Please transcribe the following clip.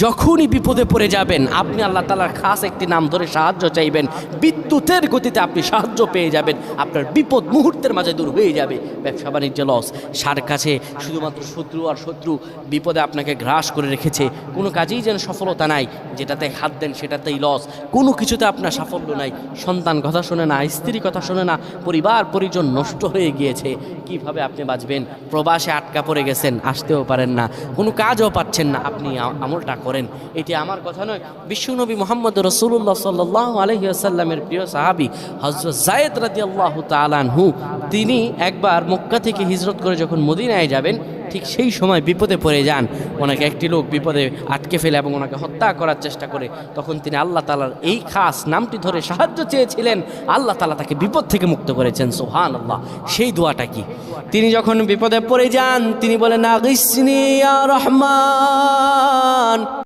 যখনই বিপদে পড়ে যাবেন আপনি আল্লাহ তাআলার খাস একটি নাম ধরে সাহায্য চাইবেন, বিদ্যুতের গতিতে আপনি সাহায্য পেয়ে যাবেন, আপনার বিপদ মুহূর্তের মাঝে দূর হয়ে যাবে। ব্যবসা বাণিজ্য লস, সার কাছে শুধুমাত্র শত্রু আর শত্রু বিপদে আপনাকে গ্রাস করে রেখেছে, কোনো কাজেই যেন সফলতা নাই, যেটাতে হাত দেন সেটাতেই লস, কোনো কিছুতে আপনার সাফল্য নাই, সন্তান কথা শোনে না, স্ত্রী কথা শোনে না, পরিবার পরিজন নষ্ট হয়ে গিয়েছে, কিভাবে আপনি বাঁচবেন? প্রবাসে আটকা পড়ে গেছেন, আসতেও পারেন না, কোনো কাজও পাচ্ছেন না, আপনি আমলটা করেন। এটি আমার কথা নয়, বিশ্বনবী মুহাম্মদ রাসূলুল্লাহ সাল্লাল্লাহু আলাইহি ওয়াসাল্লামের প্রিয় সাহাবী হযরত যায়েদ রাদিয়াল্লাহু তাআলা আনহু, তিনি একবার মক্কা থেকে হিজরত করে যখন মদিনায় যাবেন, ঠিক সেই সময় বিপদে পড়ে যান। ওনাকে একটি লোক বিপদে আটকে ফেলে এবং ওনাকে হত্যা করার চেষ্টা করে। তখন তিনি আল্লাহ তাআলার এই খাস নামটি ধরে সাহায্য চেয়েছিলেন, আল্লাহ তাআলা তাকে বিপদ থেকে মুক্ত করেছেন। সুবহানাল্লাহ। সেই দোয়াটা কি? তিনি যখন বিপদে পড়ে যান তিনি বলেন, আগিসনি ইয়া রহমান।